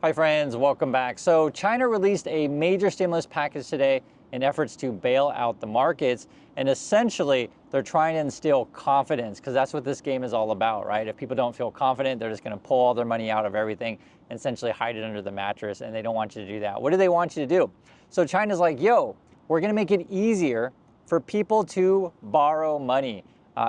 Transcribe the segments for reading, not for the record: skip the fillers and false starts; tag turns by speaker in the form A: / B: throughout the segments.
A: Hi friends, welcome back. So China released a major stimulus package today in efforts to bail out the markets. And essentially, they're trying to instill confidence because that's what this game is all about, right? If people don't feel confident, they're just going to pull all their money out of everything and essentially hide it under the mattress. And they don't want you to do that. What do they want you to do? So China's like, yo, we're going to make it easier for people to borrow money.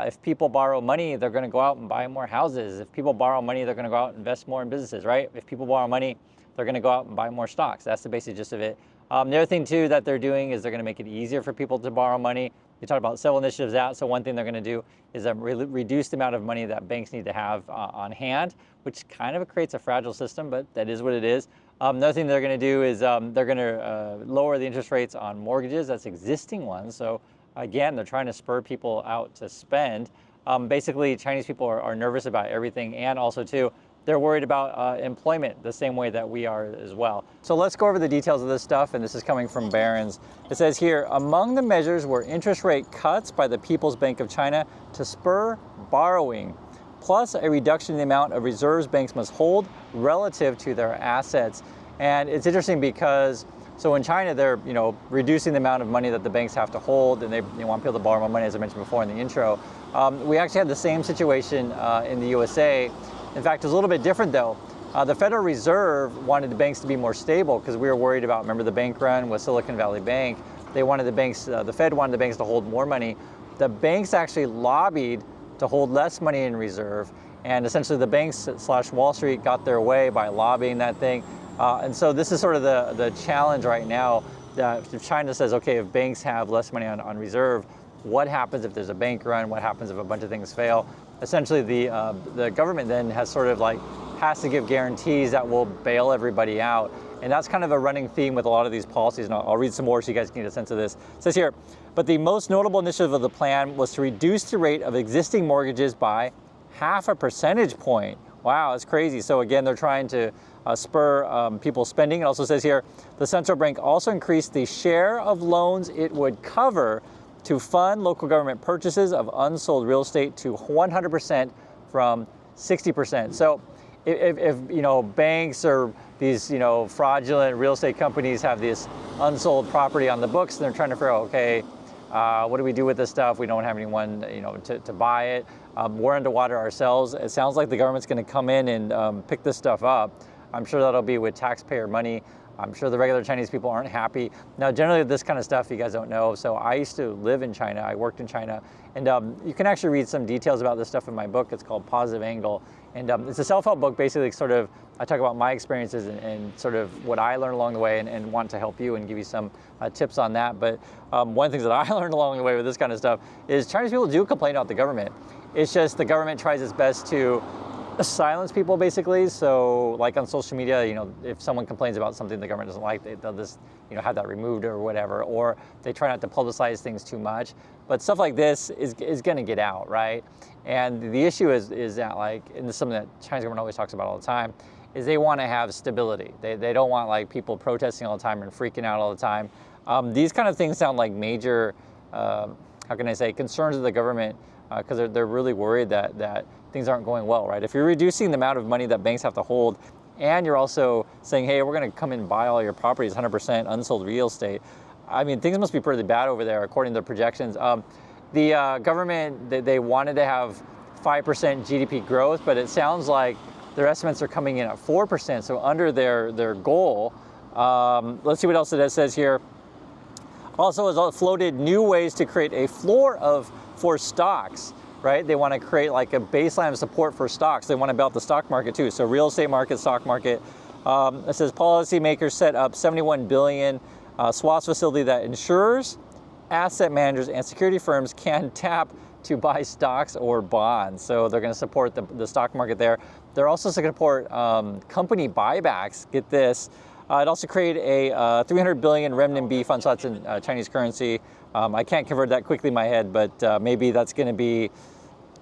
A: If people borrow money, they're going to go out and buy more houses. If people borrow money, they're going to go out and invest more in businesses, right? If people borrow money, they're going to go out and buy more stocks. That's the basic gist of it. The other thing, too, that they're doing is they're going to make it easier for people to borrow money. We talked about several initiatives out. So one thing they're going to do is reduce the amount of money that banks need to have on hand, which kind of creates a fragile system, but that is what it is. Another thing they're going to do is they're going to lower the interest rates on mortgages. That's existing ones. So again, they're trying to spur people out to spend. Basically, Chinese people are nervous about everything, and also too, they're worried about employment the same way that we are as well. So let's go over the details of this stuff, and this is coming from Barron's. It says here, among the measures were interest rate cuts by the People's Bank of China to spur borrowing, plus a reduction in the amount of reserves banks must hold relative to their assets. And it's interesting because so in China, they're reducing the amount of money that the banks have to hold, and they want people to borrow more money, as I mentioned before in the intro. We actually had the same situation in the USA. In fact, it's a little bit different though. The Federal Reserve wanted the banks to be more stable because we were worried about, remember the bank run with Silicon Valley Bank? They wanted the banks, the Fed wanted the banks to hold more money. The banks actually lobbied to hold less money in reserve, and essentially the banks / Wall Street got their way by lobbying that thing. And so this is sort of the challenge right now. If China says, okay, if banks have less money on reserve, what happens if there's a bank run? What happens if a bunch of things fail? Essentially, the government then has to give guarantees that will bail everybody out. And that's kind of a running theme with a lot of these policies. And I'll read some more so you guys can get a sense of this. It says here, but the most notable initiative of the plan was to reduce the rate of existing mortgages by 0.5 percentage point. Wow, that's crazy. So again, they're trying to spur people spending. It also says here, the central bank also increased the share of loans it would cover to fund local government purchases of unsold real estate to 100% from 60%. So if banks or these fraudulent real estate companies have this unsold property on the books, and they're trying to figure out, okay, what do we do with this stuff? We don't have anyone to buy it. We're underwater ourselves. It sounds like the government's going to come in and pick this stuff up. I'm sure that'll be with taxpayer money. I'm sure the regular Chinese people aren't happy. Now, generally, this kind of stuff you guys don't know. So I used to live in China. I worked in China. And you can actually read some details about this stuff in my book. It's called Positive Angle. And it's a self-help book, basically I talk about my experiences and sort of what I learned along the way and want to help you and give you some tips on that. But one of the things that I learned along the way with this kind of stuff is Chinese people do complain about the government. It's just the government tries its best to silence people, basically. So like on social media, if someone complains about something the government doesn't like, they'll just have that removed or whatever, or they try not to publicize things too much. But stuff like this is going to get out, right? And the issue is that, and this is something that Chinese government always talks about all the time, is they want to have stability. They don't want people protesting all the time and freaking out all the time. These kind of things sound like major, concerns of the government, because they're really worried that things aren't going well, right? If you're reducing the amount of money that banks have to hold, and you're also saying, hey, we're going to come in and buy all your properties, 100% unsold real estate, I mean, things must be pretty bad over there, according to the projections. The government, they wanted to have 5% GDP growth, but it sounds like their estimates are coming in at 4%, so under their goal. Let's see what else it says here. Also has floated new ways to create a floor for stocks, right? They want to create like a baseline of support for stocks. They want to build the stock market too. So real estate market, stock market. It says policymakers set up 71 billion swaps facility that insurers, asset managers, and security firms can tap to buy stocks or bonds. So they're going to support the stock market there. They're also going to support company buybacks. Get this. It also created a 300 billion renminbi fund, so that's in Chinese currency. I can't convert that quickly in my head, but maybe that's going to be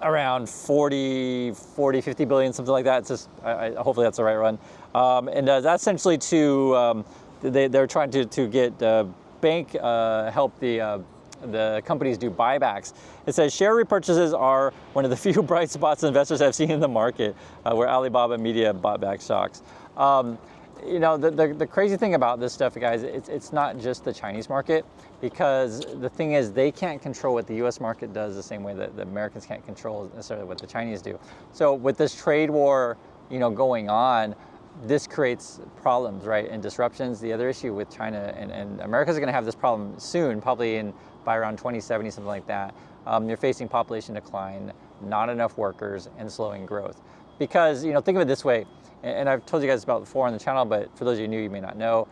A: around 50 billion, something like that. It's just, hopefully that's the right run. And that's essentially they're trying to get bank help the companies do buybacks. It says share repurchases are one of the few bright spots investors have seen in the market, where Alibaba Media bought back stocks. The crazy thing about this stuff, guys, it's not just the Chinese market, because the thing is they can't control what the U.S. market does the same way that the Americans can't control necessarily what the Chinese do. So with this trade war, going on, this creates problems, right, and disruptions. The other issue with China and America is going to have this problem soon, probably by around 2070, something like that. You're facing population decline, not enough workers, and slowing growth. Because, think of it this way, and I've told you guys about it before on the channel, but for those of you new, you may not know,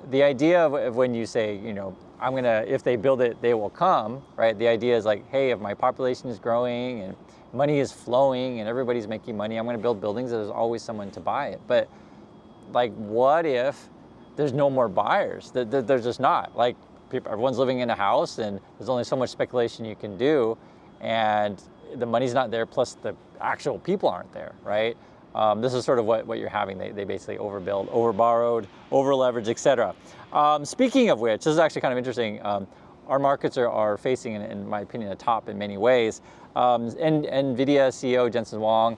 A: the idea of when you say, if they build it, they will come, right? The idea is like, hey, if my population is growing and money is flowing and everybody's making money, I'm going to build buildings, there's always someone to buy it. But like, what if there's no more buyers? There's just not. Like, everyone's living in a house and there's only so much speculation you can do, and the money's not there, plus the actual people aren't there, right? This is sort of what you're having. They basically overbuild, overborrowed, overleveraged, etc. Speaking of which, this is actually kind of interesting. Our markets are facing, in my opinion, a top in many ways. NVIDIA CEO Jensen Huang,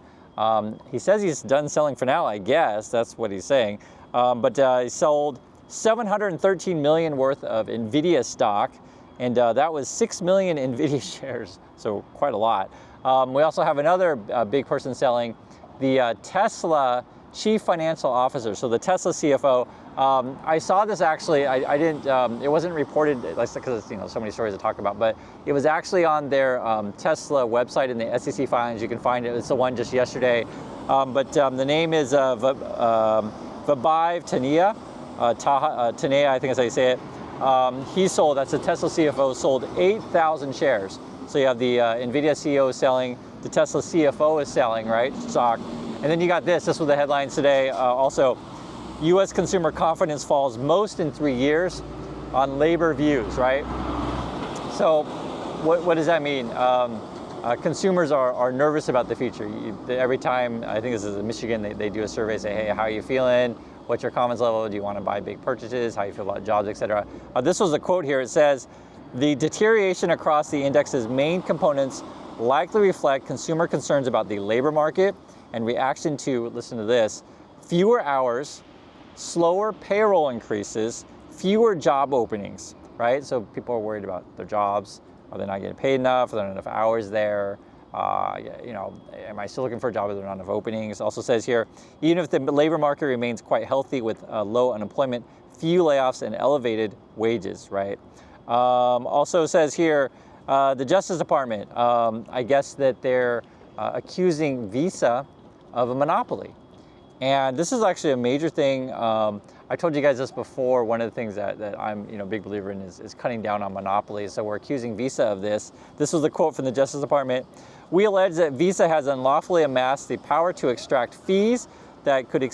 A: he says he's done selling for now, I guess. That's what he's saying. But he sold $713 million worth of NVIDIA stock, and that was 6 million NVIDIA shares, so quite a lot. We also have another big person selling, the Tesla chief financial officer, so the Tesla CFO. I saw this actually, I didn't, it wasn't reported, because so many stories to talk about, but it was actually on their Tesla website in the SEC filings. You can find it. It's the one just yesterday. The name is Vibhav Taneja, Taneja, I think is how you say it. That's the Tesla CFO, sold 8,000 shares. So you have the NVIDIA CEO selling, the Tesla CFO is selling, right, stock. And then you got this was the headlines today. Also, U.S. consumer confidence falls most in 3 years on labor views, right? So what does that mean? Consumers are nervous about the future. Every time, I think this is in Michigan, they do a survey, say, hey, how are you feeling? What's your confidence level? Do you want to buy big purchases? How you feel about jobs, etc. This was a quote here. It says, the deterioration across the index's main components likely reflect consumer concerns about the labor market and reaction to, listen to this, fewer hours, slower payroll increases, fewer job openings, right? So people are worried about their jobs. Are they not getting paid enough? Are there not enough hours there? Am I still looking for a job? Are there not enough openings? Also says here, even if the labor market remains quite healthy with low unemployment, few layoffs and elevated wages, right? Also says here, the Justice Department, I guess that they're accusing Visa of a monopoly. And this is actually a major thing. I told you guys this before. One of the things that I'm a big believer in is cutting down on monopolies. So we're accusing Visa of this. This was a quote from the Justice Department. We allege that Visa has unlawfully amassed the power to extract fees that could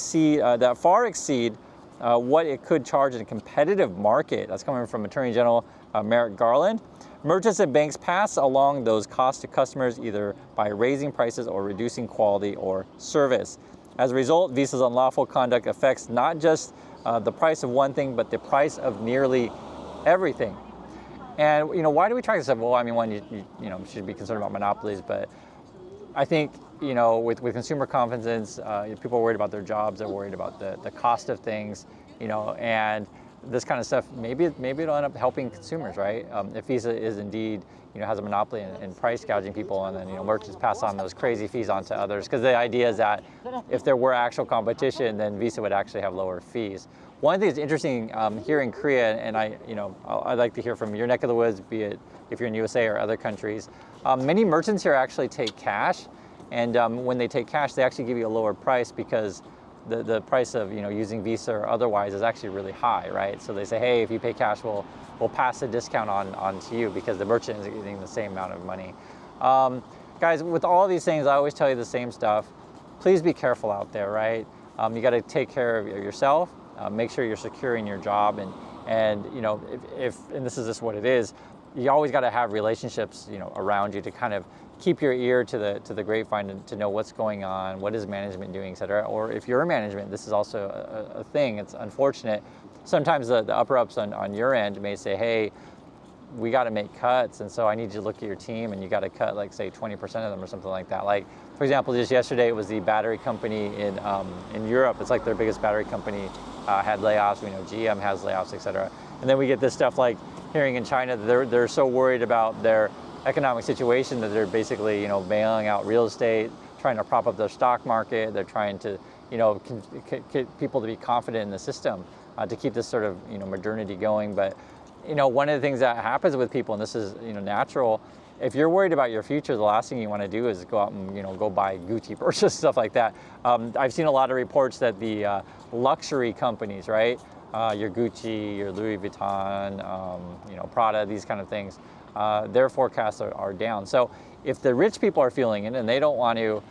A: far exceed what it could charge in a competitive market. That's coming from Attorney General Merrick Garland. Merchants and banks pass along those costs to customers either by raising prices or reducing quality or service. As a result, Visa's unlawful conduct affects not just the price of one thing, but the price of nearly everything. And why do we track this stuff? Well, I mean, one, you should be concerned about monopolies, but I think with consumer confidence, people are worried about their jobs. They're worried about the cost of things, and this kind of stuff. Maybe it'll end up helping consumers, right? If Visa is indeed has a monopoly in price gouging people, and then merchants pass on those crazy fees on to others, because the idea is that if there were actual competition, then Visa would actually have lower fees. One thing that's interesting here in Korea, and I'd like to hear from your neck of the woods, be it if you're in USA or other countries. Many merchants here actually take cash, and when they take cash, they actually give you a lower price because the price of using Visa or otherwise is actually really high, right? So they say, hey, if you pay cash, we'll pass a discount on to you because the merchant is getting the same amount of money. Guys, with all these things, I always tell you the same stuff. Please be careful out there, right? You got to take care of yourself. Make sure you're securing your job, and if this is just what it is, you always got to have relationships around you to kind of keep your ear to the grapevine to know what's going on, what is management doing, etc. Or if you're management, this is also a thing. It's unfortunate. Sometimes the upper ups on your end may say, hey, we got to make cuts, and so I need you to look at your team, and you got to cut like say 20% of them or something like that. Like for example, just yesterday it was the battery company in Europe. It's like their biggest battery company had layoffs. We know GM has layoffs, etc. And then we get this stuff like hearing in China that they're so worried about their economic situation that they're basically bailing out real estate, trying to prop up their stock market. They're trying to get people to be confident in the system to keep this sort of modernity going. But one of the things that happens with people, and this is natural, if you're worried about your future, the last thing you want to do is go out and go buy Gucci purses, stuff like that. I've seen a lot of reports that the luxury companies, right, your Gucci, your Louis Vuitton, Prada, these kind of things, their forecasts are down. So if the rich people are feeling it and they don't want to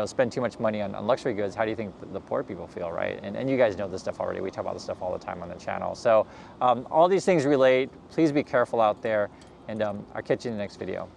A: spend too much money on luxury goods, how do you think the poor people feel, right? And you guys know this stuff already. We talk about this stuff all the time on the channel. So all these things relate. Please be careful out there, and I'll catch you in the next video.